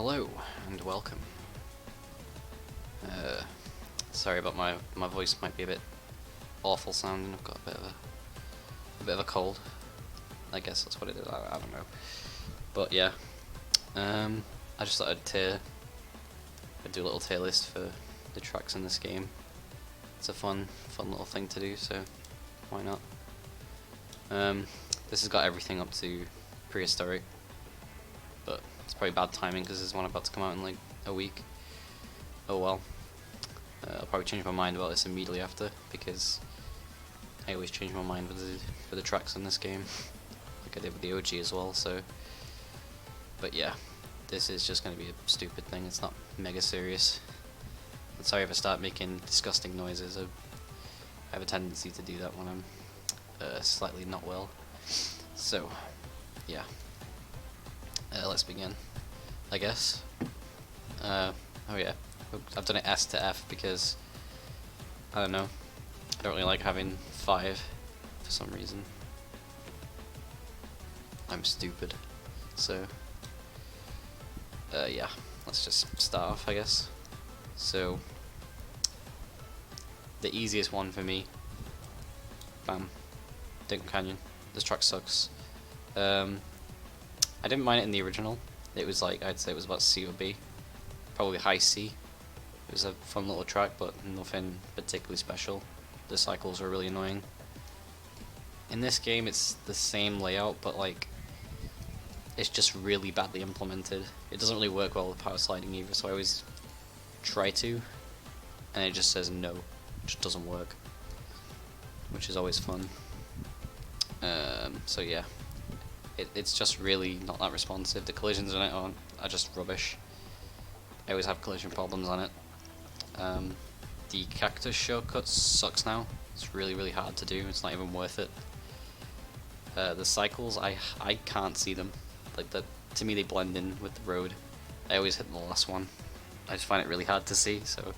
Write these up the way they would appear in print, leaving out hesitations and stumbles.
Hello and welcome. Sorry about my voice might be a bit awful sounding. I've got a bit of a cold. I guess that's what it is. I don't know. But yeah, I just thought I'd do a little tier list for the tracks in this game. It's a fun little thing to do, so why not? This has got everything up to prehistoric, but it's probably bad timing because there's one about to come out in like a week. Oh well. I'll probably change my mind about this immediately after, because I always change my mind with the tracks in this game, like I did with the OG as well. So, but yeah, this is just going to be a stupid thing. It's not mega serious. I'm sorry if I start making disgusting noises. I have a tendency to do that when I'm slightly not well. So, yeah. Let's begin, I guess. Oh yeah, I've done it S to F because, I don't know, I don't really like having 5 for some reason. I'm stupid. So, yeah, let's just start off, I guess. So, the easiest one for me, bam, Dinkum Canyon. This track sucks. I didn't mind it in the original. It was like, I'd say it was about C or B. Probably high C. It was a fun little track, but nothing particularly special. The cycles were really annoying. In this game, it's the same layout, but like, it's just really badly implemented. It doesn't really work well with power sliding either, so I always try to, and it just says no. It just doesn't work, which is always fun. So yeah. It's just really not that responsive. The collisions on it are just rubbish. I always have collision problems on it. The cactus shortcut sucks now. It's really hard to do. It's not even worth it. The cycles, I can't see them. Like, to me they blend in with the road. I always hit the last one. I just find it really hard to see. So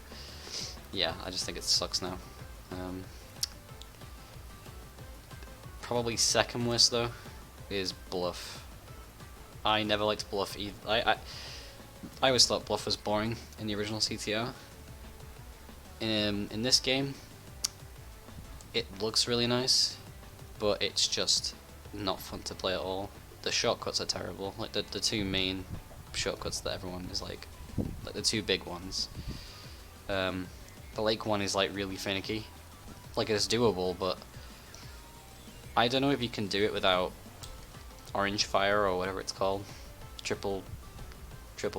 yeah, I just think it sucks now. Probably second worst though is Bluff. I never liked Bluff either. I always thought Bluff was boring in the original CTR. In this game, it looks really nice, but it's just not fun to play at all. The shortcuts are terrible. Like the two main shortcuts that everyone is like the two big ones. The lake one is like really finicky. Like, it's doable, but I don't know if you can do it without Orange Fire or whatever it's called. Triple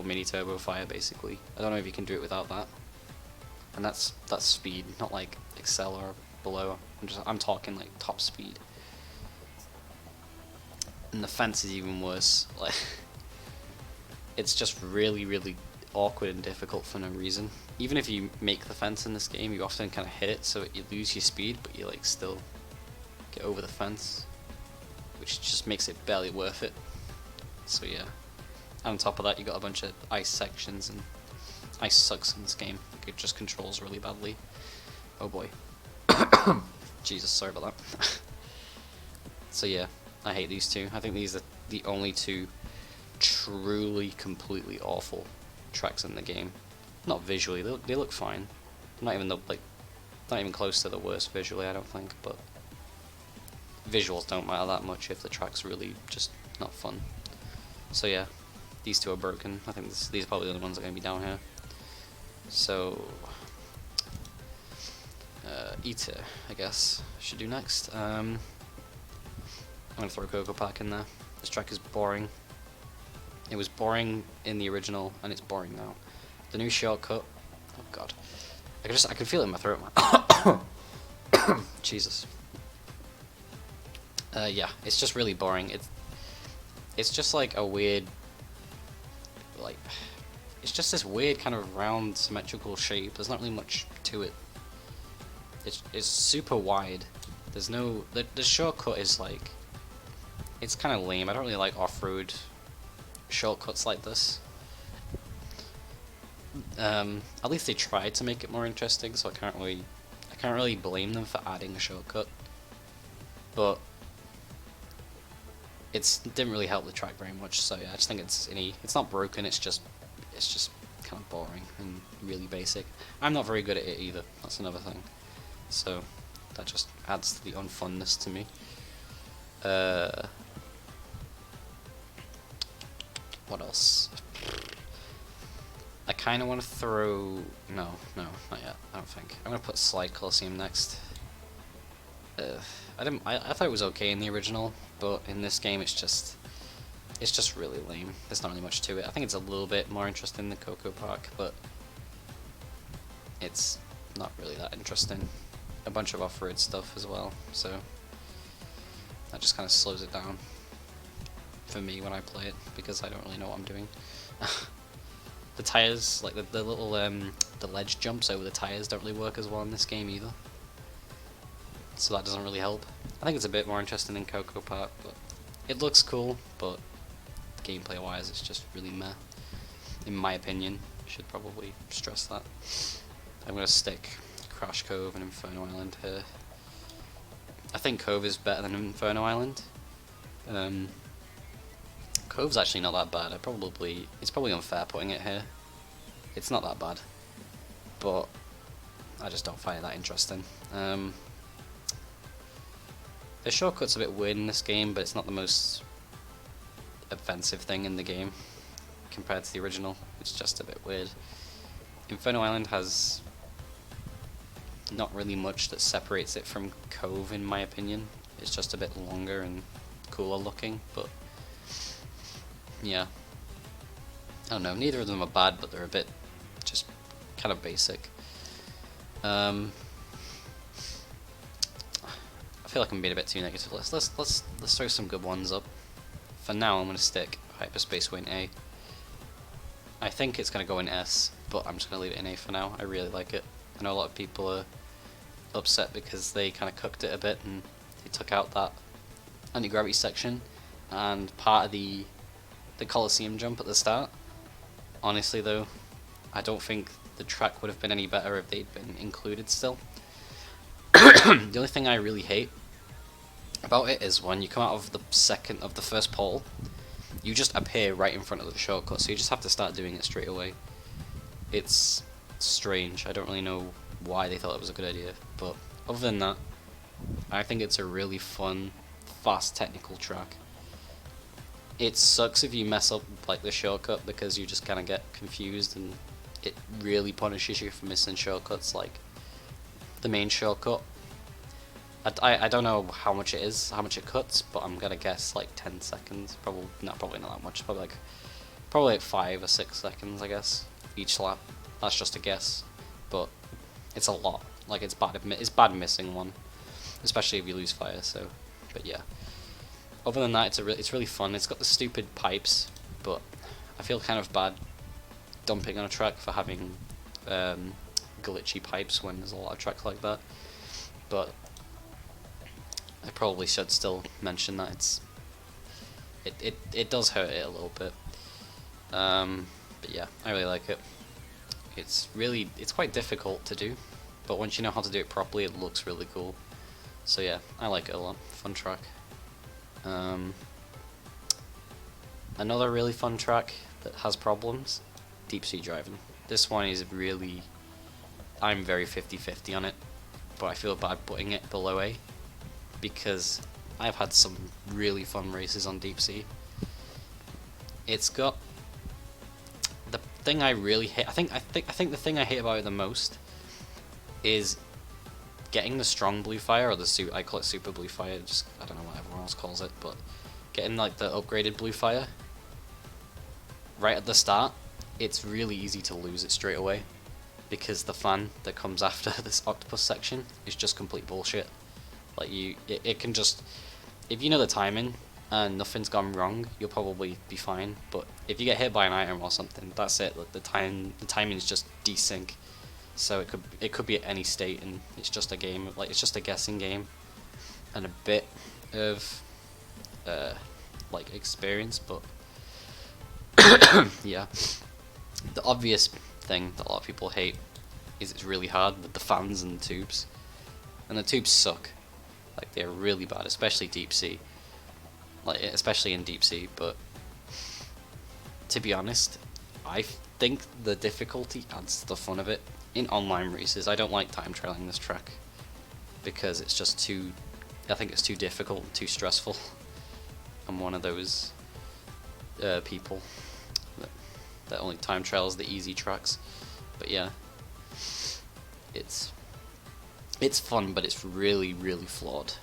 mini turbo fire, basically. I don't know if you can do it without that. And that's speed, not like Excel or below. I'm talking like top speed. And the fence is even worse. Like, it's just really awkward and difficult for no reason. Even if you make the fence in this game, you often kind of hit it so you lose your speed, but you like still get over the fence, which just makes it barely worth it. So yeah. And on top of that, you got a bunch of ice sections, and ice sucks in this game. Like, it just controls really badly. Oh boy. Jesus, sorry about that. So yeah, I hate these two. I think these are the only two truly, completely awful tracks in the game. Not visually, they look fine. Not even close to the worst visually, I don't think, but visuals don't matter that much if the track's really just not fun. So yeah, these two are broken. I think these are probably the ones that are going to be down here. So, Eater, I guess, should do next. I'm going to throw Coco Pack in there. This track is boring. It was boring in the original, and it's boring now. The new shortcut, oh god, I can feel it in my throat, man. Jesus. Yeah, it's just really boring. It's just like a weird, like, it's just this weird kind of round symmetrical shape. There's not really much to it. It's super wide. There's no, the shortcut is like, it's kind of lame. I don't really like off-road shortcuts like this. At least they tried to make it more interesting, so I can't really blame them for adding a shortcut. But it didn't really help the track very much, so yeah, I just think it's not broken, it's just it's just kind of boring and really basic. I'm not very good at it either, that's another thing. So that just adds to the unfunness to me. What else? I kind of want to throw... No, not yet, I don't think. I'm going to put Slide Coliseum next. I thought it was okay in the original, but in this game it's just really lame. There's not really much to it. I think it's a little bit more interesting than Coco Park, but it's not really that interesting. A bunch of off-road stuff as well, so that just kind of slows it down for me when I play it, because I don't really know what I'm doing. The tires, like the little the ledge jumps over the tires don't really work as well in this game either, so that doesn't really help. I think it's a bit more interesting than Coco Park, but it looks cool, but gameplay wise it's just really meh, in my opinion. Should probably stress that. I'm gonna stick Crash Cove and Inferno Island here. I think Cove is better than Inferno Island. Cove's actually not that bad. It's probably unfair putting it here. It's not that bad, but I just don't find it that interesting. The shortcut's a bit weird in this game, but it's not the most offensive thing in the game compared to the original. It's just a bit weird. Inferno Island has not really much that separates it from Cove, in my opinion. It's just a bit longer and cooler looking, but yeah, I don't know, neither of them are bad, but they're a bit just kind of basic. I feel like I'm being a bit too negative. Let's throw some good ones up. For now, I'm gonna stick Hyperspace Win A. I think it's gonna go in S, but I'm just gonna leave it in A for now. I really like it. I know a lot of people are upset because they kind of cooked it a bit and they took out that anti-gravity section and part of the Coliseum jump at the start. Honestly though, I don't think the track would have been any better if they'd been included still. The only thing I really hate about it is when you come out of the first pole, you just appear right in front of the shortcut, so you just have to start doing it straight away. It's strange. I don't really know why they thought it was a good idea, but other than that, I think it's a really fun, fast technical track. It sucks if you mess up like the shortcut, because you just kind of get confused, and it really punishes you for missing shortcuts like the main shortcut. I don't know how much it cuts, but I'm gonna guess like 10 seconds. Probably not that much. Probably like 5 or 6 seconds, I guess, each lap. That's just a guess, but it's a lot. Like it's bad missing one, especially if you lose fire. So, but yeah. Other than that, it's really fun. It's got the stupid pipes, but I feel kind of bad dumping on a track for having glitchy pipes when there's a lot of tracks like that. But I probably should still mention that it does hurt it a little bit. But yeah, I really like it. It's quite difficult to do, but once you know how to do it properly, it looks really cool. So yeah, I like it a lot. Fun track. Another really fun track that has problems, Deep Sea Driving. This one is really, I'm very 50-50 on it, but I feel bad putting it below A, because I've had some really fun races on Deep Sea. It's got the thing I really hate. I think the thing I hate about it the most is getting the strong blue fire, or I call it super blue fire. Just I don't know what everyone else calls it, but getting like the upgraded blue fire right at the start. It's really easy to lose it straight away, because the fan that comes after this octopus section is just complete bullshit. Like it can just, if you know the timing and nothing's gone wrong, you'll probably be fine. But if you get hit by an item or something, that's it. Like the timing is just desync. So it could be at any state, and it's just a game. Like it's just a guessing game, and a bit of like experience. But yeah, the obvious thing that a lot of people hate is it's really hard with the fans and the tubes, and the tubes suck. Like they're really bad, especially Deep Sea. Like especially in Deep Sea. But to be honest, I think the difficulty adds to the fun of it. In online races, I don't like time trialing this track because it's just too, I think it's too difficult and too stressful. I'm one of those people that only time trials the easy tracks. But yeah, it's fun, but it's really, really flawed.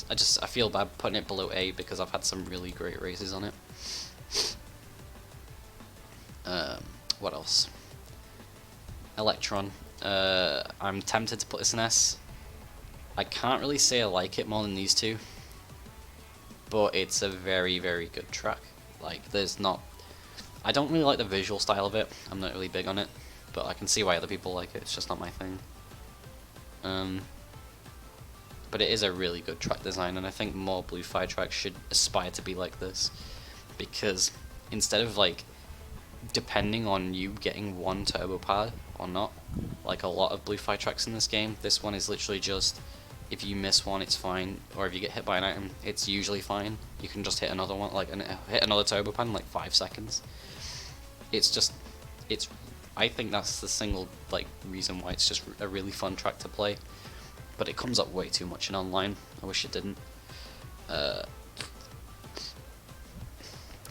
I feel bad putting it below A because I've had some really great races on it. What else? Electron. I'm tempted to put this in S. I can't really say I like it more than these two, but it's a very, very good track. Like, I don't really like the visual style of it. I'm not really big on it, but I can see why other people like it. It's just not my thing. But it is a really good track design, and I think more Blue Fire tracks should aspire to be like this, because instead of like depending on you getting one turbo pad or not, like a lot of Blue Fire tracks in this game, this one is literally just, if you miss one, it's fine, or if you get hit by an item, it's usually fine. You can just hit another one, like hit another turbo pad in like 5 seconds. I think that's the single like reason why it's just a really fun track to play. But it comes up way too much in online. I wish it didn't.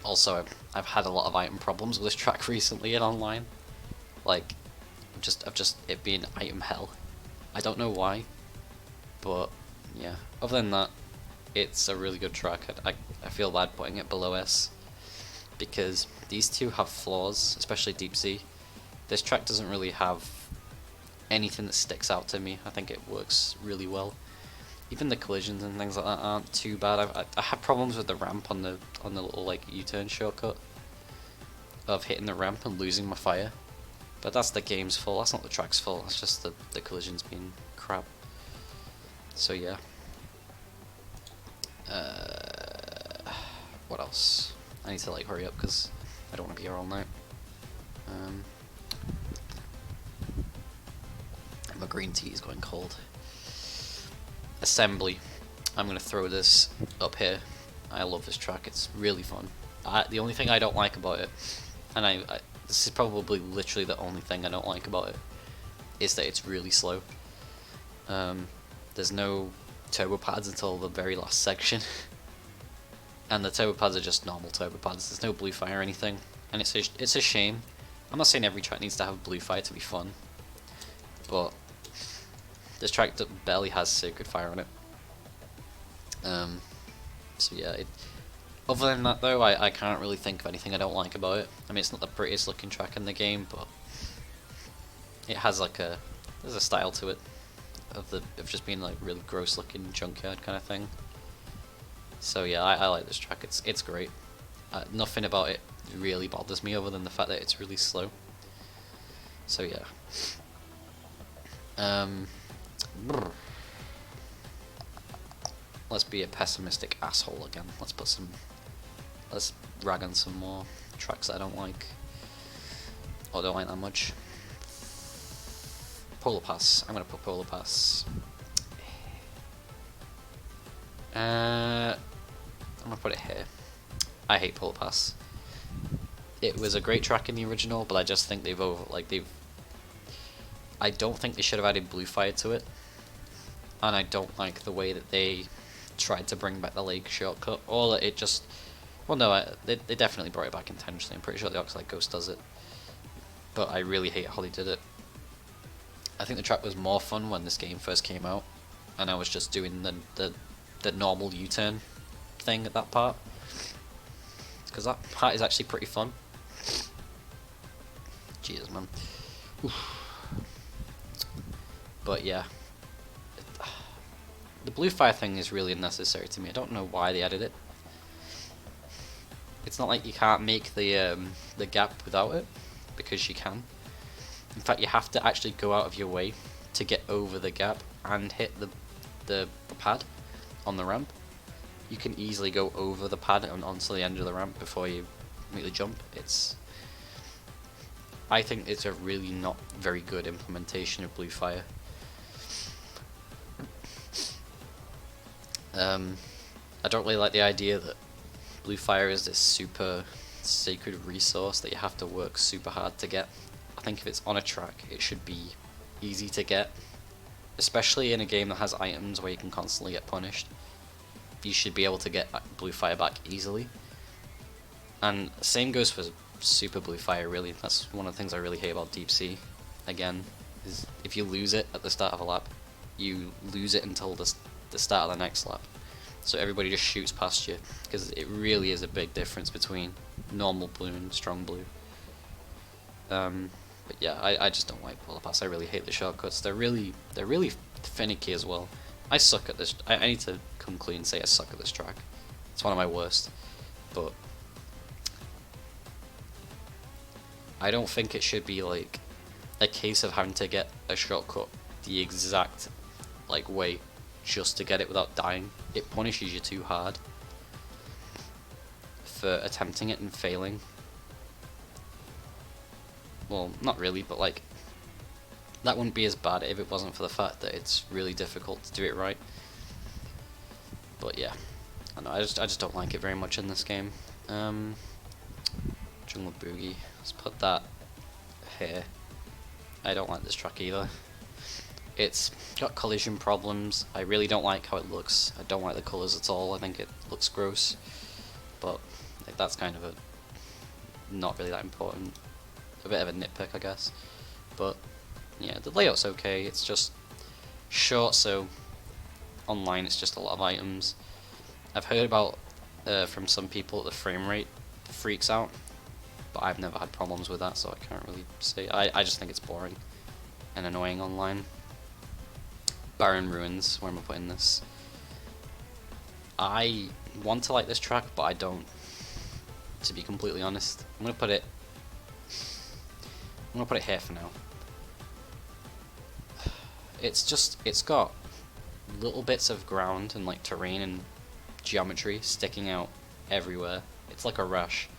Also, I've had a lot of item problems with this track recently in online. Like, it being item hell. I don't know why, but yeah. Other than that, it's a really good track. I feel bad putting it below S because these two have flaws, especially Deep Sea. This track doesn't really have anything that sticks out to me. I think it works really well. Even the collisions and things like that aren't too bad. I have problems with the ramp on the little like U-turn shortcut of hitting the ramp and losing my fire, but that's the game's fault. That's not the track's fault. That's just the collisions being crap. So yeah. What else? I need to like hurry up because I don't want to be here all night. My green tea is going cold. Assembly. I'm going to throw this up here. I love this track. It's really fun. The only thing I don't like about it, and this is probably literally the only thing I don't like about it, is that it's really slow. There's no turbo pads until the very last section. And the turbo pads are just normal turbo pads. There's no blue fire or anything. And it's a shame. I'm not saying every track needs to have blue fire to be fun, but this track barely has sacred fire on it. So yeah, other than that though, I can't really think of anything I don't like about it. I mean, it's not the prettiest looking track in the game, but it has like there's a style to it of just being like really gross looking junkyard kind of thing. So yeah, I like this track. It's great. Nothing about it really bothers me other than the fact that it's really slow. So yeah. Let's be a pessimistic asshole again. Let's rag on some more tracks that I don't like, or don't like that much. Polar Pass. I'm gonna put Polar Pass. I'm gonna put it here. I hate Polar Pass. It was a great track in the original, but I just think I don't think they should have added blue fire to it, and I don't like the way that they tried to bring back the lake shortcut, or that it just, well no, they definitely brought it back intentionally. I'm pretty sure the Oxide Ghost does it, but I really hate how they did it. I think the track was more fun when this game first came out, and I was just doing the normal U-turn thing at that part, because that part is actually pretty fun. Jesus, man. Oof. But yeah, the blue fire thing is really unnecessary to me. I don't know why they added it. It's not like you can't make the gap without it, because you can. In fact, you have to actually go out of your way to get over the gap and hit the pad on the ramp. You can easily go over the pad and onto the end of the ramp before you make the jump. I think it's a really not very good implementation of blue fire. I don't really like the idea that blue fire is this super sacred resource that you have to work super hard to get. I think if it's on a track, it should be easy to get, especially in a game that has items where you can constantly get punished. You should be able to get blue fire back easily. And same goes for super blue fire, really. That's one of the things I really hate about Deep Sea. Again, is if you lose it at the start of a lap, you lose it until the start of the next lap. So everybody just shoots past you, because it really is a big difference between normal blue and strong blue. But yeah, I just don't like Polar Pass. I really hate the shortcuts. They're really finicky as well. I suck at this. I need to come clean and say I suck at this track. It's one of my worst. But I don't think it should be like a case of having to get a shortcut the exact like way just to get it without dying. It punishes you too hard for attempting it and failing. Well, not really, but like that wouldn't be as bad if it wasn't for the fact that it's really difficult to do it right. But yeah, I know, I just don't like it very much in this game. Jungle Boogie, let's put that here. I don't like this track either. It's got collision problems. I really don't like how it looks. I don't like the colours at all. I think it looks gross. But like, that's kind of not really that important. A bit of a nitpick, I guess. But yeah, the layout's okay. It's just short, so online it's just a lot of items. I've heard about from some people that the frame rate freaks out, but I've never had problems with that, so I can't really say. I just think it's boring and annoying online. Barren Ruins, where am I putting this? I want to like this track, but I don't, to be completely honest. I'm gonna put it here for now. It's got little bits of ground and like terrain and geometry sticking out everywhere. It's like a rush.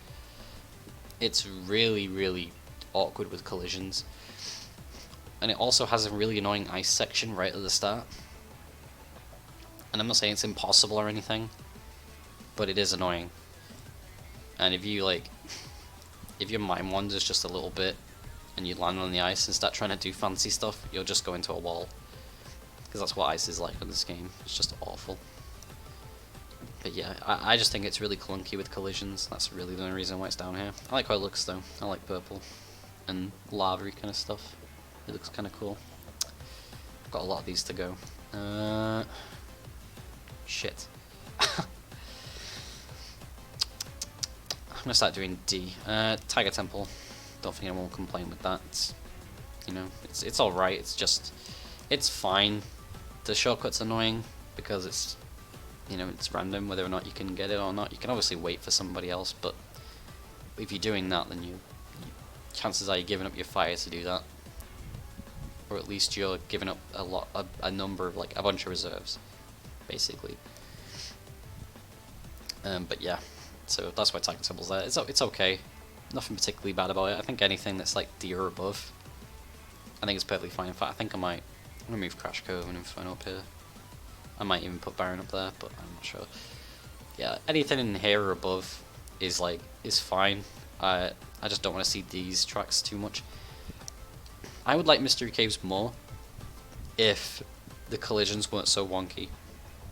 It's really awkward with collisions. And it also has a really annoying ice section right at the start. And I'm not saying it's impossible or anything, but it is annoying. And if your mind wanders just a little bit and you land on the ice and start trying to do fancy stuff, you'll just go into a wall. Because that's what ice is like in this game. It's just awful. But yeah, I just think it's really clunky with collisions. That's really the only reason why it's down here. I like how it looks though. I like purple and lava-y kind of stuff. It looks kind of cool. I've got a lot of these to go. Shit. I'm gonna start doing D. Tiger Temple. Don't think anyone will complain with that. It's all right. It's fine. The shortcut's annoying because it's random whether or not you can get it or not. You can obviously wait for somebody else, but if you're doing that, then chances are you're giving up your fire to do that. Or at least you're giving up a number of, like, a bunch of reserves, basically. But yeah, so that's why Tiger Temple's there. It's okay. Nothing particularly bad about it. I think anything that's like D or above, I think it's perfectly fine. In fact, I think I'm gonna move Crash Cove and Inferno up here. I might even put Baron up there, but I'm not sure. Yeah, anything in here or above is fine. I just don't want to see these tracks too much. I would like Mystery Caves more if the collisions weren't so wonky.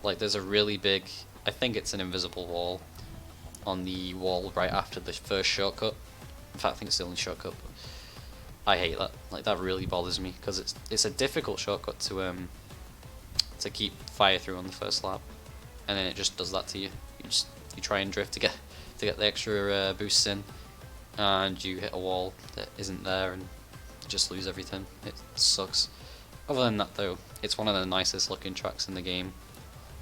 Like, there's a really big, I think it's an invisible wall on the wall right after the first shortcut. In fact, I think it's the only shortcut. But I hate that. Like, that really bothers me because it's a difficult shortcut to keep fire through on the first lap, and then it just does that to you. You try and drift to get the extra boosts in, and you hit a wall that isn't there and just lose everything. It sucks. Other than that though, it's one of the nicest looking tracks in the game.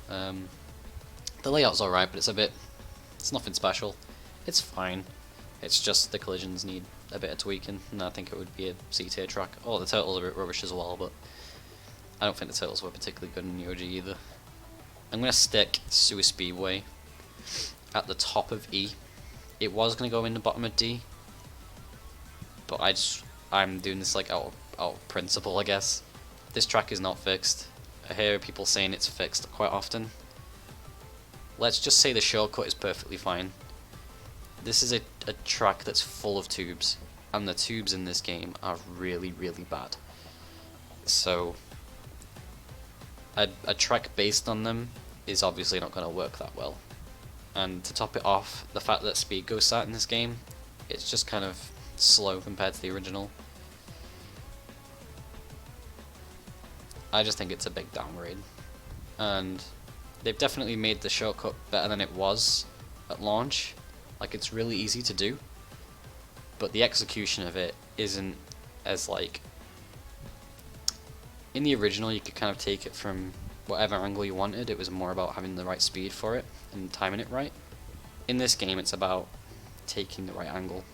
The layout's alright, but it's nothing special. It's fine. It's just the collisions need a bit of tweaking, and I think it would be a C tier track. Oh, the turtles are a bit rubbish as well, but I don't think the turtles were particularly good in the OG either. I'm going to stick Sewer Speedway at the top of E. It was going to go in the bottom of D, but I'm doing this like out of principle, I guess. This track is not fixed. I hear people saying it's fixed quite often. Let's just say the shortcut is perfectly fine. This is a track that's full of tubes, and the tubes in this game are really, really bad. So a track based on them is obviously not going to work that well. And to top it off, the fact that speed goes sat in this game, it's just kind of slow compared to the original. I just think it's a big downgrade. And they've definitely made the shortcut better than it was at launch. Like, it's really easy to do, but the execution of it isn't as, like, in the original you could kind of take it from whatever angle you wanted. It was more about having the right speed for it and timing it right. In this game it's about taking the right angle,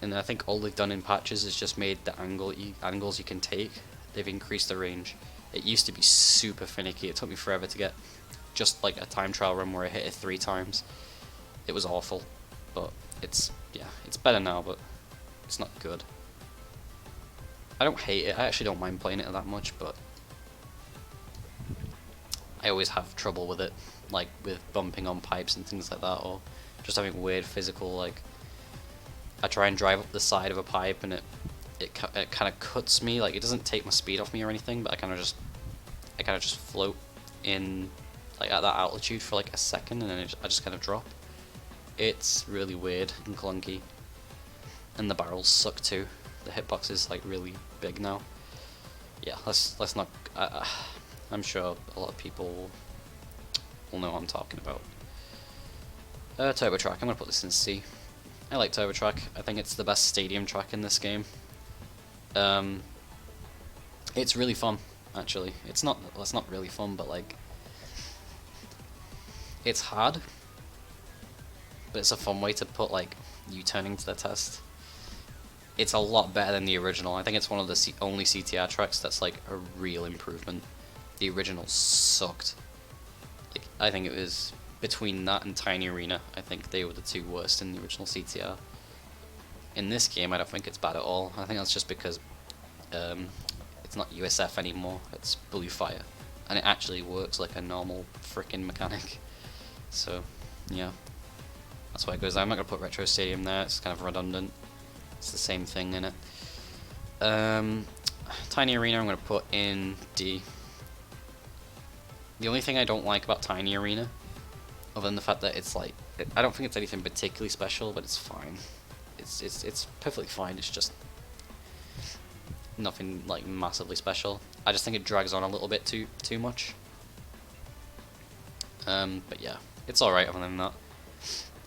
and I think all they've done in patches is just made the angles you can take. They've increased the range. It used to be super finicky. It took me forever to get just like a time trial run where I hit it 3 times. It was awful, but it's better now, but it's not good. I don't hate it. I actually don't mind playing it that much, but I always have trouble with it, like with bumping on pipes and things like that, or just having weird physical, like, I try and drive up the side of a pipe and it kind of cuts me. Like, it doesn't take my speed off me or anything, but I kind of just float in, like, at that altitude for like a second, and then I just kind of drop. It's really weird and clunky, and the barrels suck too. The hitbox is like really big now. Yeah, let's not. I'm sure a lot of people will know what I'm talking about. Turbo Track. I'm gonna put this in C. I like Turbo Track. I think it's the best stadium track in this game. It's really fun, actually. It's not really fun, but like, it's hard, but it's a fun way to put like U-turning to the test. It's a lot better than the original. I think it's one of the only CTR tracks that's like a real improvement. The original sucked. Like, I think it was between that and Tiny Arena. I think they were the 2 worst in the original CTR. In this game, I don't think it's bad at all. I think that's just because it's not USF anymore. It's Blue Fire, and it actually works like a normal frickin' mechanic. So, yeah, that's why it goes there. I'm not gonna put Retro Stadium there. It's kind of redundant. It's the same thing in it. Tiny Arena I'm going to put in D. The only thing I don't like about Tiny Arena, other than the fact that it's like, I don't think it's anything particularly special, but it's fine. It's perfectly fine. It's just nothing like massively special. I just think it drags on a little bit too much. But yeah, it's alright other than that.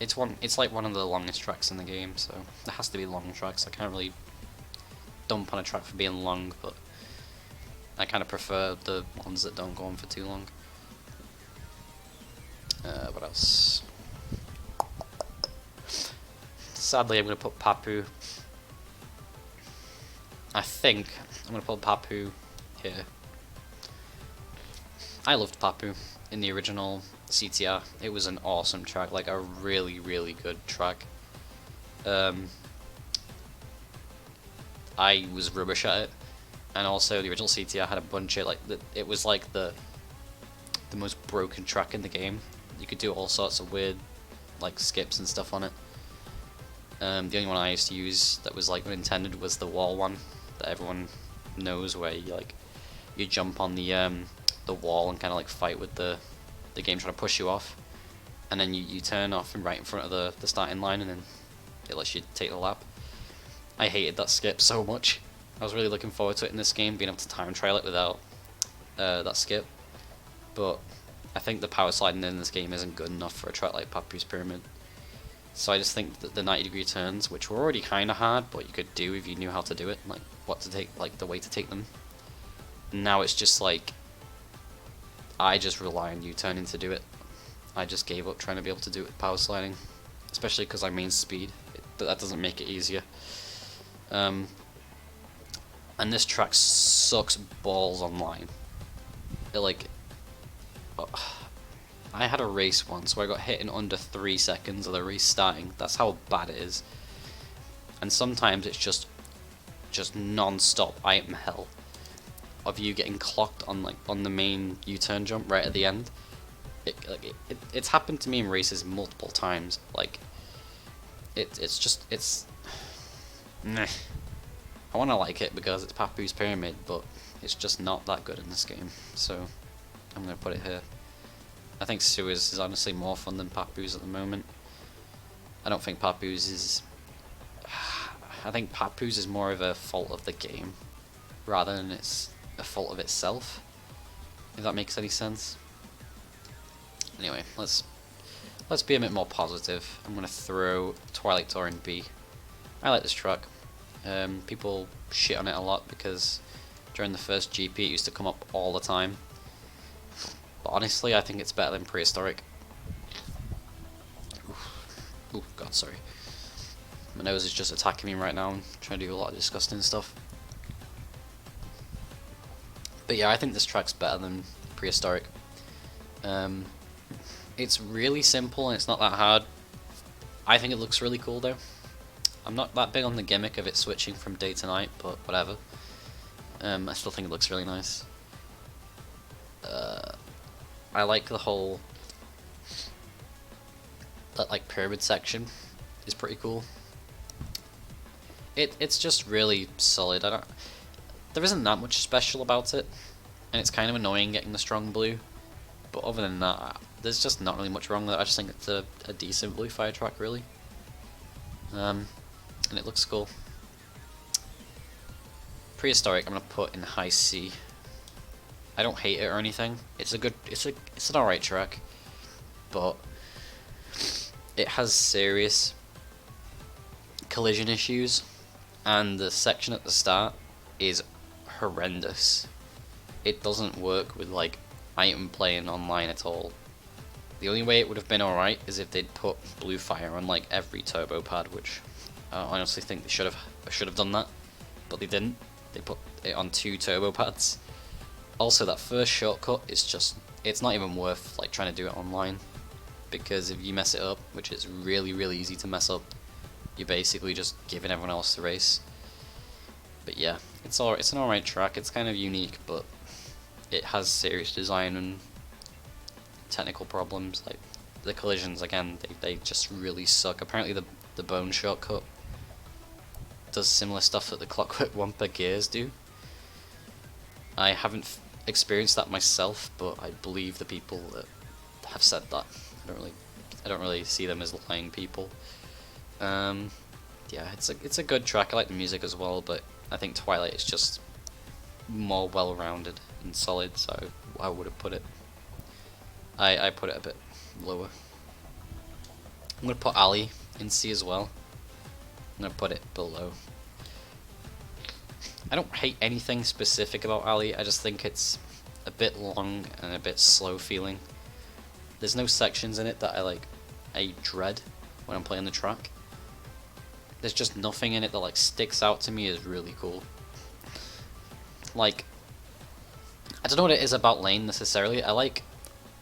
It's like one of the longest tracks in the game, so there has to be long tracks. I can't really dump on a track for being long, but I kind of prefer the ones that don't go on for too long. What else? Sadly, I'm going to put Papu. I think I'm going to put Papu here. I loved Papu in the original CTR. It was an awesome track, like a really, really good track. I was rubbish at it, and also the original CTR had a bunch of like it was like the most broken track in the game. You could do all sorts of weird like skips and stuff on it. The only one I used to use that was like intended was the wall one that everyone knows, where you jump on the wall and kind of like fight with the game trying to push you off, and then you turn off and right in front of the starting line, and then it lets you take the lap. I hated that skip so much. I was really looking forward to it in this game, being able to time trial it without that skip, but I think the power sliding in this game isn't good enough for a track like Papu's Pyramid. So I just think that the 90-degree turns, which were already kind of hard, but you could do if you knew how to do it, like what to take, like the way to take them. Now it's just like, I just rely on U-turning to do it. I just gave up trying to be able to do it with power sliding, especially because I main speed. That doesn't make it easier. And this track sucks balls online. I had a race once where I got hit in under 3 seconds of the race starting. That's how bad it is. And sometimes it's just non-stop item hell of you getting clocked on the main U-turn jump right at the end. It's happened to me in races multiple times. Like, it's meh. I want to like it because it's Papu's Pyramid, but it's just not that good in this game, so I'm going to put it here. I think Sewers is honestly more fun than Papu's at the moment. I don't think Papu's is... I think Papu's is more of a fault of the game, rather than it's a fault of itself, if that makes any sense. Anyway, let's be a bit more positive. I'm going to throw Twilight Tour in B. I like this track. People shit on it a lot because during the first GP it used to come up all the time. But honestly, I think it's better than Prehistoric. Oh god, sorry. My nose is just attacking me right now. I'm trying to do a lot of disgusting stuff. But yeah, I think this track's better than Prehistoric. It's really simple and it's not that hard. I think it looks really cool though. I'm not that big on the gimmick of it switching from day to night, but whatever. I still think it looks really nice. I like the whole... that like pyramid section is pretty cool. It's just really solid. There isn't that much special about it, and it's kind of annoying getting the strong blue. But other than that, there's just not really much wrong with it. I just think it's a decent Blue Fire track, really. And it looks cool. Prehistoric, I'm gonna put in high C. I don't hate it or anything. It's an alright track, but it has serious collision issues, and the section at the start is horrendous. It doesn't work with like item playing online at all. The only way it would have been alright is if they'd put Blue Fire on like every turbo pad, which I honestly think they should have done that, but they didn't. They put it on 2 turbo pads. Also, that first shortcut is just, it's not even worth like trying to do it online, because if you mess it up, which is really easy to mess up, you're basically just giving everyone else the race. But yeah, it's an alright track. It's kind of unique, but it has serious design and technical problems. Like the collisions, again, they just really suck. Apparently the bone shortcut does similar stuff that the Clockwork Wumper gears do. I haven't experienced that myself, but I believe the people that have said that. I don't really see them as lying people. Yeah, it's a good track. I like the music as well, but I think Twilight is just more well-rounded and solid, so I would have put it... I put it a bit lower. I'm going to put Ali in C as well. I'm going to put it below. I don't hate anything specific about Ali, I just think it's a bit long and a bit slow feeling. There's no sections in it that I dread when I'm playing the track. There's just nothing in it that like sticks out to me as really cool. Like, I don't know what it is about Lane necessarily. I like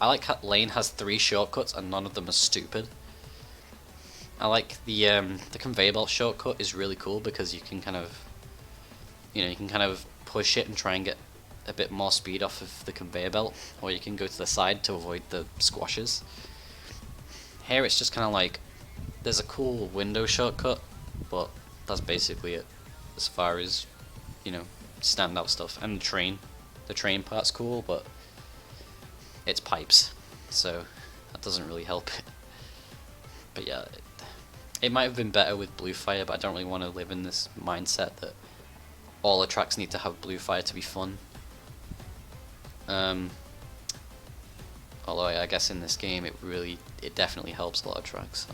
how Lane has 3 shortcuts and none of them are stupid. I like the conveyor belt shortcut is really cool because you can kind of, you can kind of push it and try and get a bit more speed off of the conveyor belt, or you can go to the side to avoid the squashes. Here it's just kind of like, there's a cool window shortcut, but that's basically it as far as, standout stuff. And the train part's cool, but it's pipes, so that doesn't really help it. But yeah, it might have been better with Blue Fire, but I don't really want to live in this mindset that all the tracks need to have Blue Fire to be fun. Although I guess in this game it definitely helps a lot of tracks.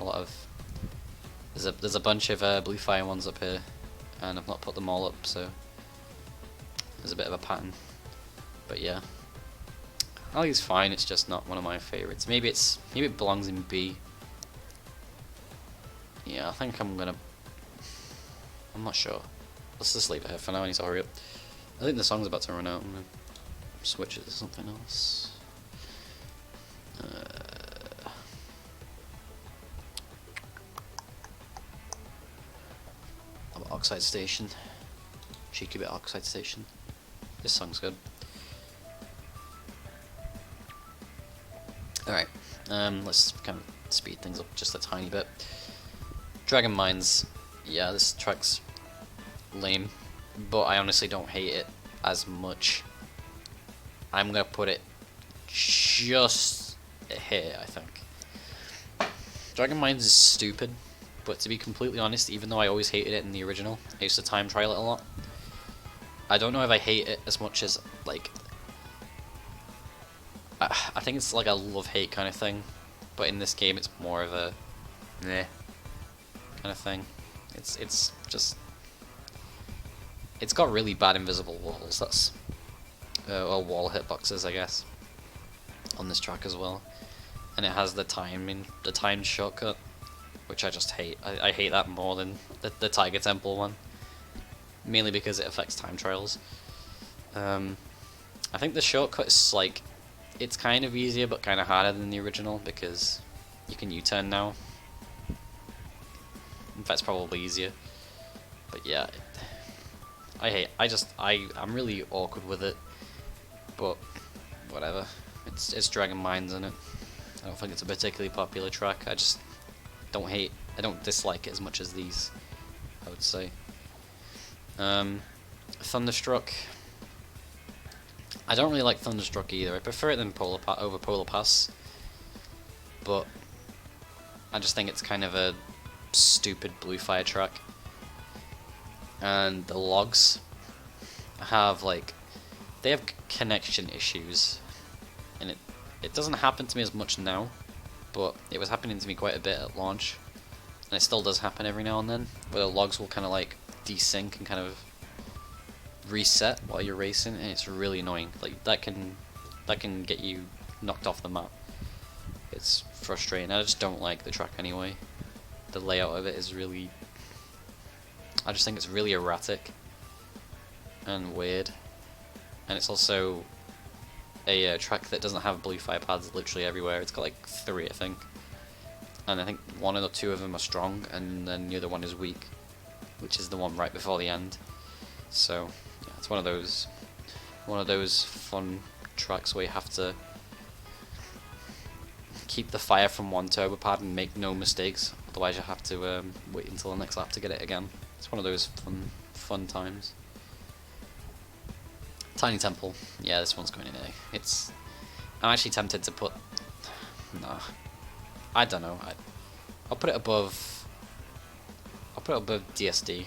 There's a bunch of Blue Fire ones up here, and I've not put them all up, so there's a bit of a pattern. But yeah, I think it's fine. It's just not one of my favorites. Maybe it belongs in B. Yeah, I think I'm not sure. Let's just leave it here for now. I need to hurry up. I think the song's about to run out. I'm gonna switch it to something else. Oxide Station. Cheeky bit Oxide Station. This song's good. Alright, let's kind of speed things up just a tiny bit. Dragon Mines, yeah, this track's lame, but I honestly don't hate it as much. I'm gonna put it just here, I think. Dragon Mines is stupid, but to be completely honest, even though I always hated it in the original, I used to time trial it a lot. I don't know if I hate it as much as, like, I think it's like a love-hate kind of thing, but in this game it's more of a meh kind of thing. It's just, it's got really bad invisible walls, that's, well, wall hitboxes, I guess, on this track as well. And it has the timed shortcut, which I just hate. I hate that more than the Tiger Temple one, mainly because it affects time trials. I think the shortcut is like, it's kind of easier but kind of harder than the original because you can U-turn now. In fact, it's probably easier. But yeah, I'm really awkward with it. But whatever, it's Dragon Mines in it. I don't think it's a particularly popular track. I just I don't dislike it as much as these, I would say. Thunderstruck. I don't really like Thunderstruck either. I prefer it than over Polar Pass, but I just think it's kind of a stupid Blue Fire track. And the logs have they have connection issues, and it doesn't happen to me as much now, but it was happening to me quite a bit at launch, and it still does happen every now and then, where the logs will kind of like desync and kind of reset while you're racing, and it's really annoying. Like that can get you knocked off the map. It's frustrating. I just don't like the track anyway. The layout of it is really, I just think it's really erratic and weird, and it's also a track that doesn't have blue fire pads literally everywhere. It's got like 3, I think, and I think 1 or 2 of them are strong, and then the other one is weak, which is the one right before the end. So yeah, it's one of those fun tracks where you have to keep the fire from one turbo pad and make no mistakes, otherwise you have to wait until the next lap to get it again. It's one of those fun times. Tiny Temple, yeah, this one's going in A. I'm actually tempted to put, no, I don't know. I'll put it above DSD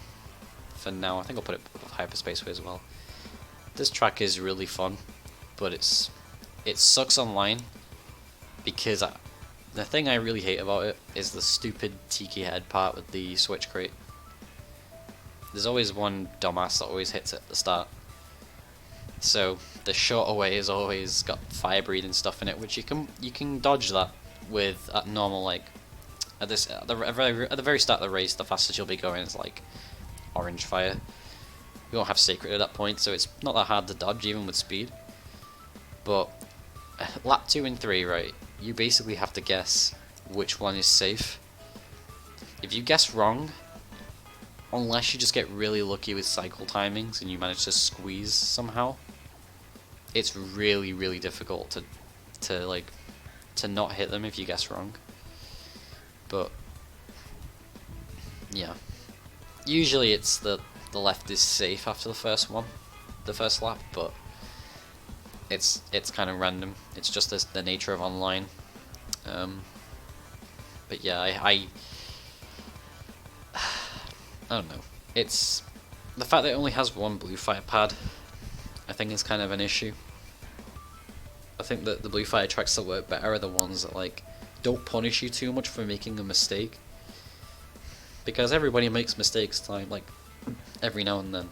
for now. I think I'll put it above Hyperspaceway as well. This track is really fun, but it sucks online because the thing I really hate about it is the stupid tiki head part with the switch crate. There's always one dumbass that always hits it at the start. So the shorter way has always got fire breathing stuff in it, which you can dodge that with at normal, like at the very start of the race. The fastest you'll be going is like orange fire. You won't have sacred at that point, so it's not that hard to dodge even with speed. But lap 2 and 3, right? You basically have to guess which one is safe. If you guess wrong, unless you just get really lucky with cycle timings and you manage to squeeze somehow, it's really, really difficult to not hit them if you guess wrong. But yeah, usually it's the left is safe after the first lap, but it's kind of random. It's just the nature of online. But yeah, I don't know. It's the fact that it only has 1 blue fire pad, I think is kind of an issue. I think that the blue fire tracks that work better are the ones that like don't punish you too much for making a mistake, because everybody makes mistakes like every now and then.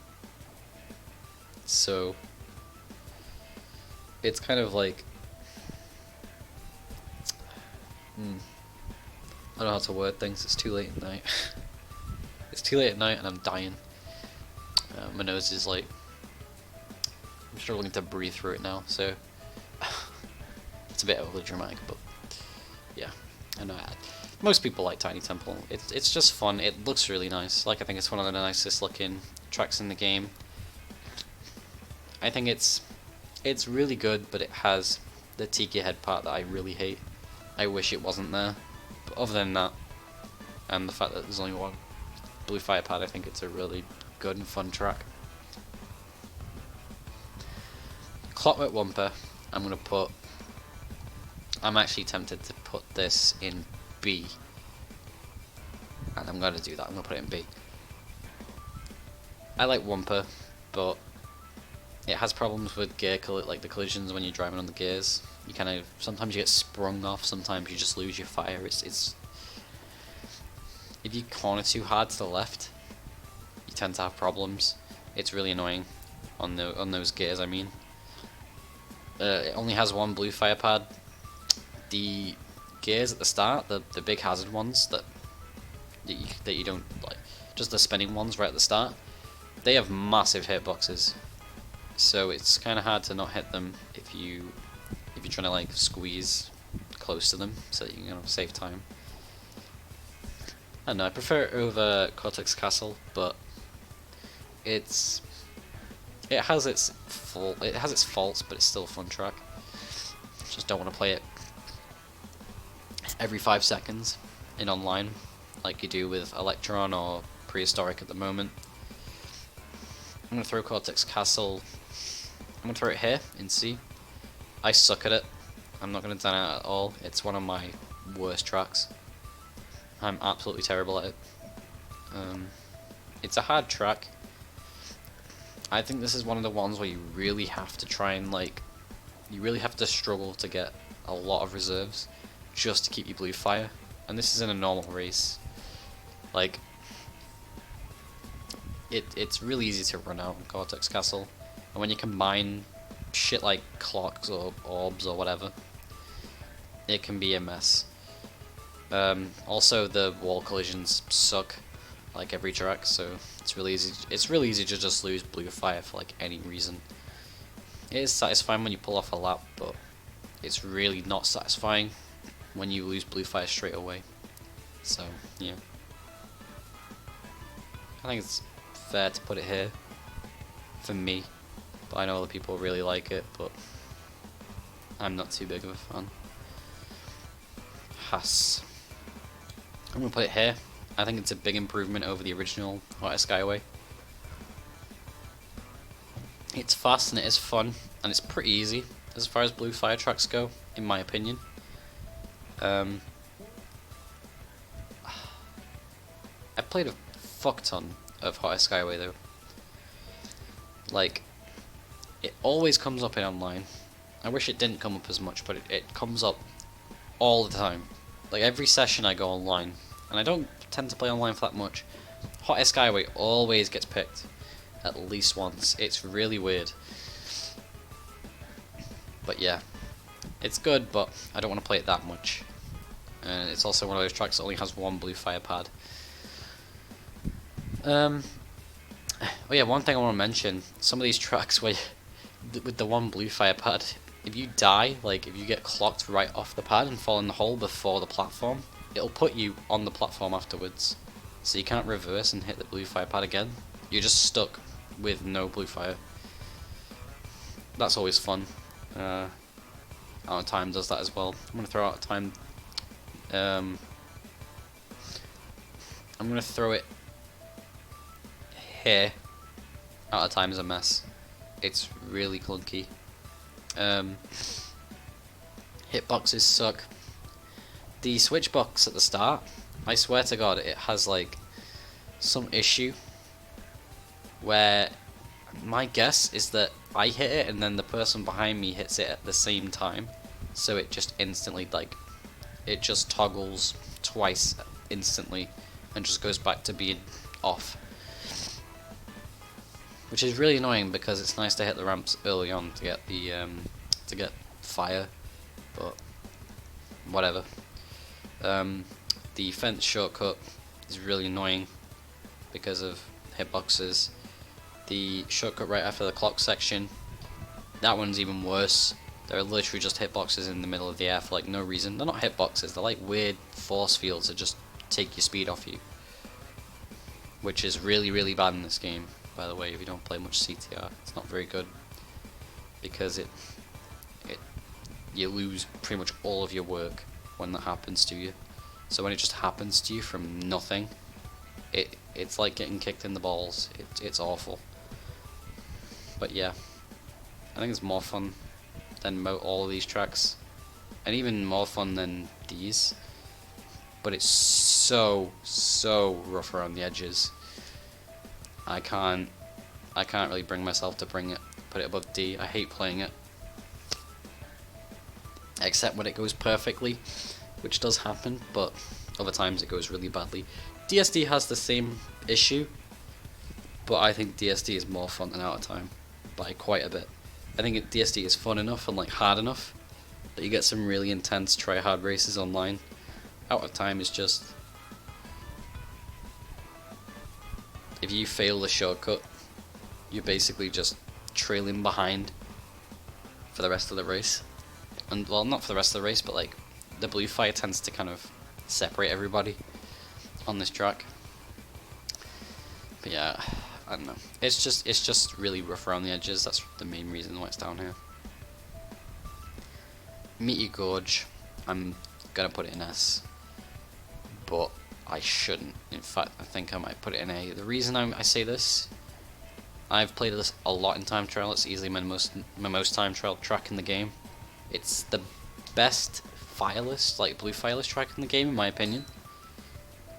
So it's kind of like I don't know how to word things. It's too late at night. It's too late at night and I'm dying. My nose is like, I'm struggling to breathe through it now, so it's a bit overly dramatic, but yeah. I know most people like Tiny Temple. It's just fun. It looks really nice. Like, I think it's one of the nicest looking tracks in the game. I think it's really good, but it has the tiki head part that I really hate. I wish it wasn't there. But other than that, and the fact that there's only one blue fire pad, I think it's a really good and fun track. Clockwork Wumper, I'm actually tempted to put this in B, and I'm going to do that. I'm going to put it in B. I like Wumper, but it has problems with like the collisions when you're driving on the gears. You kind of, sometimes you get sprung off, sometimes you just lose your fire. It's if you corner too hard to the left, you tend to have problems. It's really annoying on those gears. I mean, it only has one blue fire pad. The gears at the start, the big hazard ones that you don't like, just the spinning ones right at the start, they have massive hitboxes. So it's kind of hard to not hit them if you're trying to like squeeze close to them, so that you can save time. I don't know, I prefer it over Cortex Castle, but it has its faults, but it's still a fun track. Just don't want to play it every 5 seconds in online, like you do with Electron or Prehistoric at the moment. I'm gonna throw Cortex Castle. I'm gonna throw it here in C. I suck at it. I'm not gonna deny it at all. It's one of my worst tracks. I'm absolutely terrible at it. It's a hard track. I think this is one of the ones where you really have to try and you really have to struggle to get a lot of reserves just to keep your blue fire. And this is in a normal race. Like, it's really easy to run out in Cortex Castle. And when you combine shit like clocks or orbs or whatever, it can be a mess. Also, the wall collisions suck, like every track, so it's really easy. It's really easy to just lose blue fire for like any reason. It is satisfying when you pull off a lap, but it's really not satisfying when you lose blue fire straight away. So yeah, I think it's fair to put it here for me. But I know other people really like it, but I'm not too big of a fan. Haas. I'm gonna put it here. I think it's a big improvement over the original Hot Air Skyway. It's fast and it is fun, and it's pretty easy as far as blue fire tracks go, in my opinion. I played a fuck ton of Hot Air Skyway though. Like, it always comes up in online. I wish it didn't come up as much, but it comes up all the time. Like every session I go online, and I don't tend to play online for that much, Hot Air Skyway always gets picked at least once. It's really weird. But yeah, it's good, but I don't want to play it that much. And it's also one of those tracks that only has one blue fire pad. Oh yeah, one thing I want to mention, some of these tracks where with the one blue fire pad, if you die, like if you get clocked right off the pad and fall in the hole before the platform, it'll put you on the platform afterwards. So you can't reverse and hit the blue fire pad again. You're just stuck with no blue fire. That's always fun. Out of Time does that as well. I'm going to throw Out of Time. I'm going to throw it here. Out of Time is a mess. It's really clunky. Hitboxes suck. The switch box at the start, I swear to God, it has like some issue where my guess is that I hit it and then the person behind me hits it at the same time, so it just instantly it just toggles twice instantly and just goes back to being off, which is really annoying because it's nice to hit the ramps early on to get the fire, but whatever. The fence shortcut is really annoying because of hitboxes. The shortcut right after the clock section, that one's even worse. There are literally just hitboxes in the middle of the air for like no reason. They're not hitboxes, they're like weird force fields that just take your speed off you, which is really, really bad in this game, by the way. If you don't play much CTR, it's not very good because you lose pretty much all of your work when that happens to you. So when it just happens to you from nothing, it's like getting kicked in the balls. It's awful. But yeah, I think it's more fun than all of these tracks, and even more fun than these. But it's so rough around the edges. I can't really bring myself to put it above D. I hate playing it, except when it goes perfectly, which does happen, but other times it goes really badly. DSD has the same issue, but I think DSD is more fun than Out of Time by quite a bit. I think DSD is fun enough and like hard enough that you get some really intense try-hard races online. Out of Time is just, if you fail the shortcut, you're basically just trailing behind for the rest of the race. And well, not for the rest of the race, but like the blue fire tends to kind of separate everybody on this track. But yeah, I don't know. It's just really rough around the edges. That's the main reason why it's down here. Meaty Gorge, I'm gonna put it in S, but I shouldn't. In fact, I think I might put it in A. The reason I say this, I've played this a lot in time trial. It's easily my most time trial track in the game. It's the best fireless, like blue fireless track in the game, in my opinion.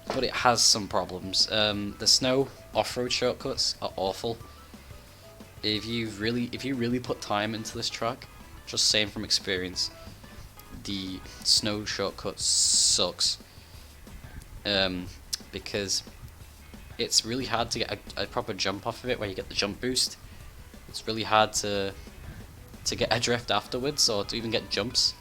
But it has some problems. The snow off-road shortcuts are awful. If you really put time into this track, just saying from experience, the snow shortcut sucks. Because it's really hard to get a proper jump off of it where you get the jump boost. It's really hard to get a drift afterwards, or to even get jumps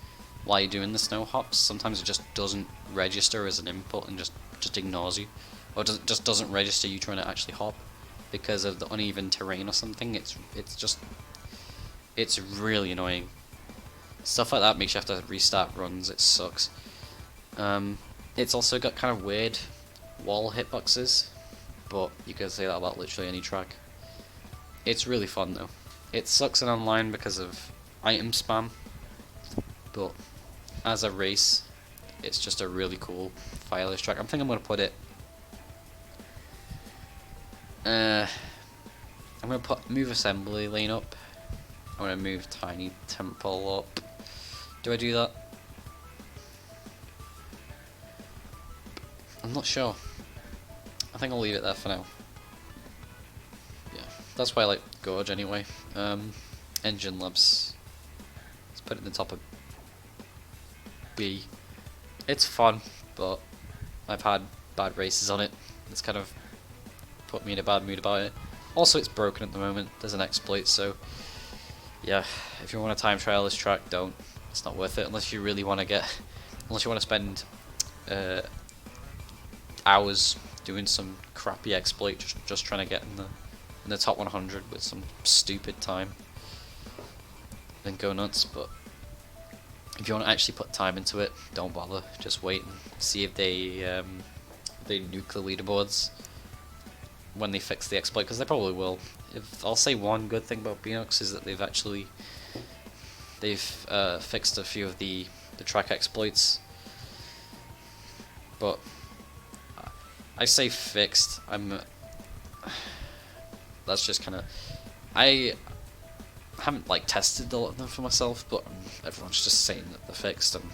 while you're doing the snow hops. Sometimes it just doesn't register as an input and just ignores you, or just doesn't register you trying to actually hop because of the uneven terrain or something. It's really annoying. Stuff like that makes you have to restart runs. It sucks. It's also got kind of weird wall hitboxes, but you can say that about literally any track. It's really fun though. It sucks in online because of item spam, but as a race, it's just a really cool fireless track. I think I'm going to put it... I'm going to move assembly lane up. I'm going to move tiny temple up. Do I do that? I'm not sure. I think I'll leave it there for now. Yeah, that's why I like Gorge anyway. Engine Labs. Let's put it in the top of B. It's fun, but I've had bad races on it. It's kind of put me in a bad mood about it. Also, it's broken at the moment. There's an exploit, so yeah, if you want to time trial this track, don't. It's not worth it unless you really want to get, unless you want to spend hours doing some crappy exploit, just trying to get in the top 100 with some stupid time. Then go nuts. But if you want to actually put time into it, don't bother. Just wait and see if they nuke the leaderboards when they fix the exploit, because they probably will. If I'll say one good thing about Beanox is that they've fixed a few of the track exploits. But I say fixed. That's just kind of. I haven't like tested a lot of them for myself, but everyone's just saying that they're fixed, and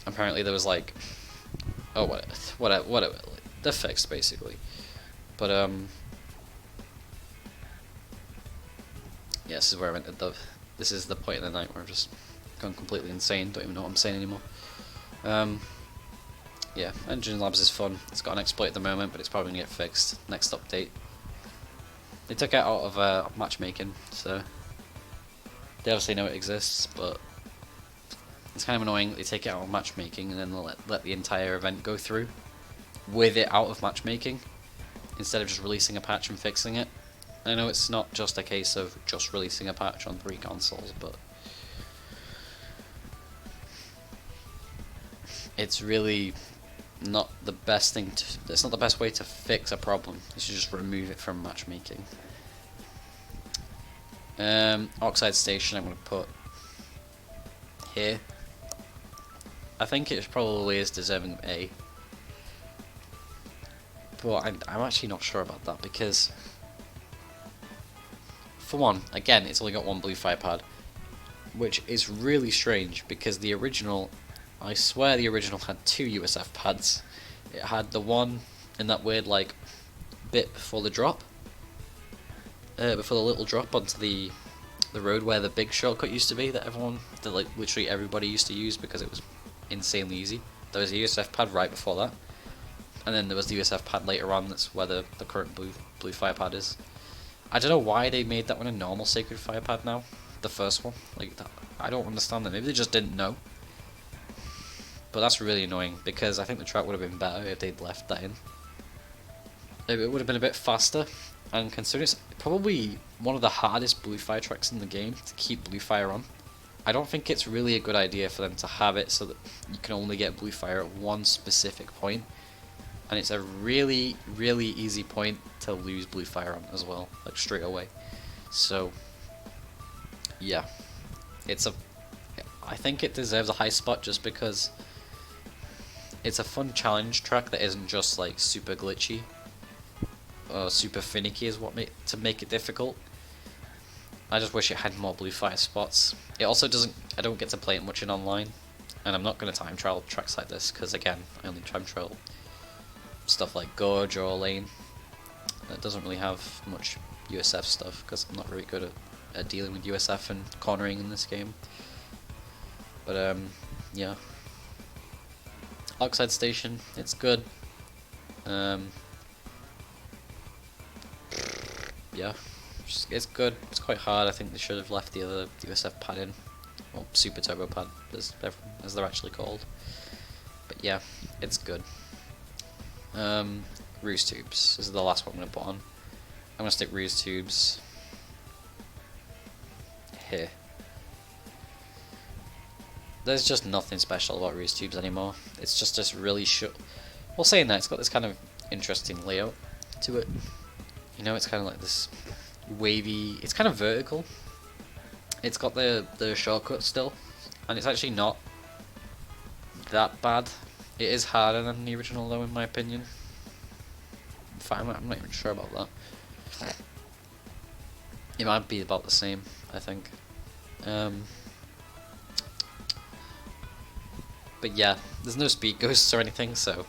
apparently there was like, oh whatever, they're fixed basically. But yeah, this is where I went at this is the point in the night where I've just gone completely insane. Don't even know what I'm saying anymore. Yeah, Engine Labs is fun. It's got an exploit at the moment, but it's probably gonna get fixed next update. They took it out of matchmaking, so they obviously know it exists, but it's kind of annoying that they take it out of matchmaking and then they'll let the entire event go through with it out of matchmaking instead of just releasing a patch and fixing it. I know it's not just a case of just releasing a patch on 3 consoles, but it's really not the best thing it's not the best way to fix a problem. You should just remove it from matchmaking. Oxide Station I'm going to put here. I think it probably is deserving of A. But I'm actually not sure about that because, for one, again, it's only got one blue fire pad, which is really strange because the original, I swear the original had 2 USF pads. It had the one in that weird like bit before the drop, before the little drop onto the road where the big shortcut used to be that like literally everybody used to use because it was insanely easy. There was a USF pad right before that, and then there was the USF pad later on. That's where the current blue fire pad is. I don't know why they made that one a normal sacred fire pad now. The first one, like that, I don't understand that. Maybe they just didn't know. But that's really annoying because I think the track would have been better if they'd left that in. It would have been a bit faster, and considering it's probably one of the hardest blue fire tracks in the game to keep blue fire on, I don't think it's really a good idea for them to have it so that you can only get blue fire at one specific point, and it's a really, really easy point to lose blue fire on as well, like straight away. So yeah, I think it deserves a high spot just because it's a fun challenge track that isn't just like super glitchy or super finicky is to make it difficult. I just wish it had more blue fire spots. It also doesn't, I don't get to play it much in online, and I'm not going to time trial tracks like this because again, I only time trial stuff like Gorge or Lane. That doesn't really have much USF stuff because I'm not very good at dealing with USF and cornering in this game. But yeah. Oxide Station, it's good. Yeah, it's good. It's quite hard. I think they should have left the other USF pad in, well, Super Turbo pad, as they're actually called. But yeah, it's good. Ruse tubes. This is the last one I'm gonna put on. I'm gonna stick ruse tubes here. There's just nothing special about ruse tubes anymore. It's just this really short. Well, saying that, it's got this kind of interesting layout to it. You know, it's kind of like this wavy. It's kind of vertical. It's got the shortcut still, and it's actually not that bad. It is harder than the original, though, in my opinion. In fact, I'm not even sure about that. It might be about the same, I think. But yeah, there's no speed ghosts or anything, so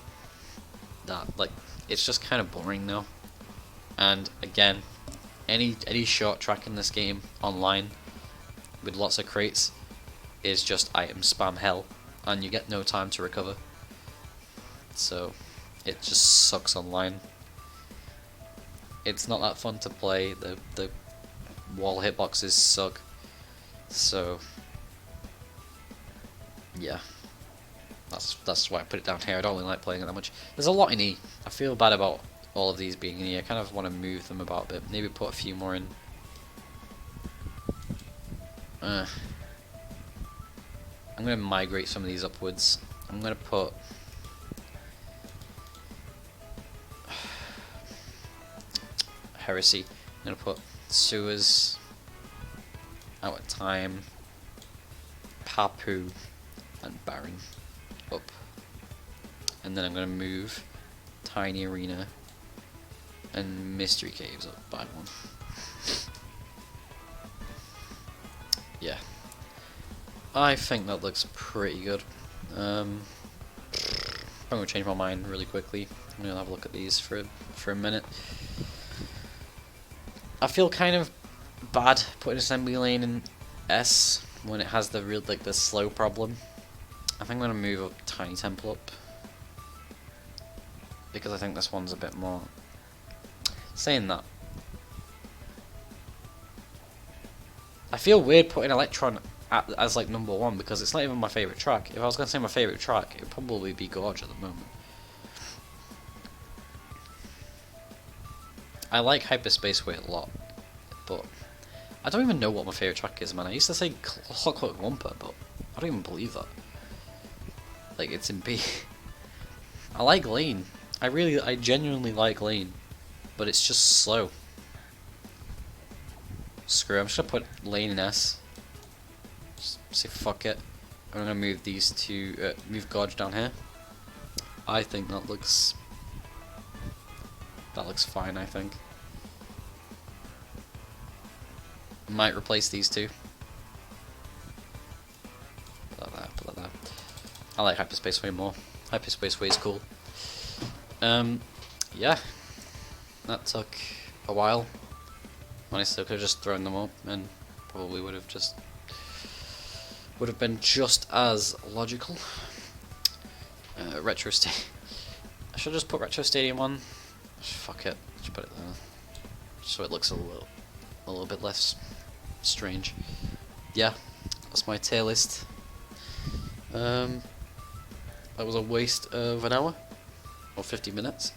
that, like, it's just kind of boring now. And again, any short track in this game online with lots of crates is just item spam hell, and you get no time to recover. So it just sucks online. It's not that fun to play. The wall hitboxes suck. So yeah. That's why I put it down here. I don't really like playing it that much. There's a lot in E. I feel bad about all of these being in E. I kind of want to move them about a bit. Maybe put a few more in. I'm going to migrate some of these upwards. I'm going to put... Heresy. I'm going to put sewers, out of time, Papu, and Baron up. And then I'm going to move Tiny Arena and Mystery Caves up by one. Yeah. I think that looks pretty good. I'm going to change my mind really quickly. I'm going to have a look at these for a minute. I feel kind of bad putting assembly lane in S when it has the real, like, the slow problem. I think I'm going to move up Tiny Temple up because I think this one's a bit more... Saying that, I feel weird putting Electron as like number 1 because it's not even my favourite track. If I was going to say my favourite track, it would probably be Gorge at the moment. I like Hyperspace Way a lot, but I don't even know what my favourite track is, man. I used to say Clockwork Wumper, but I don't even believe that. Like, it's in B. I like Lane. I genuinely like Lane, but it's just slow. Screw it, I'm just gonna put Lane in S. Just say fuck it. I'm gonna move these two, move Gorge down here. I think that looks fine, I think. Might replace these two. Put that there. I like Hyperspace way more. Hyperspace way is cool. Yeah. That took a while. Honestly, I could have just thrown them up and probably would have been just as logical. Retro Stadium. I should just put Retro Stadium on. Fuck it. Just put it there, so it looks a little bit less strange. Yeah, that's my tier list. That was a waste of an hour or 50 minutes.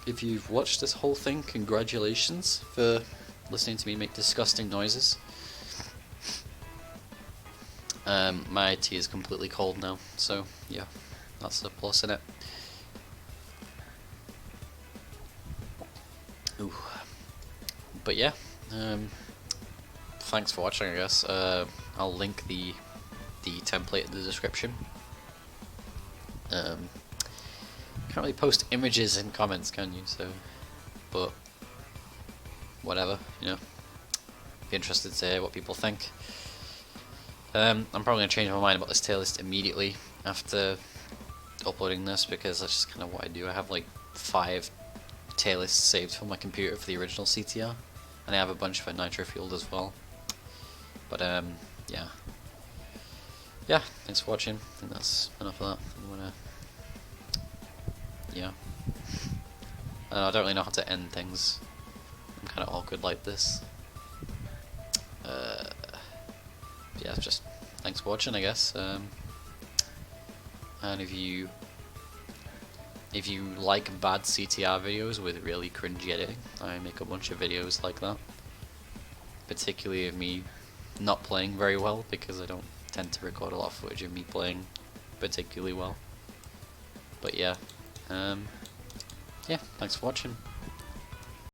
If you've watched this whole thing, congratulations for listening to me make disgusting noises. My tea is completely cold now, so yeah, that's a plus in it. Ooh. But yeah, thanks for watching, I guess. I'll link the template in the description. Can't really post images in comments, can you? So, but whatever, you know. Be interested to hear what people think. I'm probably gonna change my mind about this tier list immediately after uploading this, because that's just kind of what I do. I have like 5 tier lists saved from my computer for the original CTR, and I have a bunch for Nitro-Fueled as well. But yeah, thanks for watching. I think that's enough of that. I'm gonna, yeah. I don't really know how to end things. I'm kind of awkward like this. Yeah, just thanks for watching, I guess. And if you like bad CTR videos with really cringy editing, I make a bunch of videos like that. Particularly of me not playing very well, because I don't tend to record a lot of footage of me playing particularly well. But yeah, yeah, thanks for watching.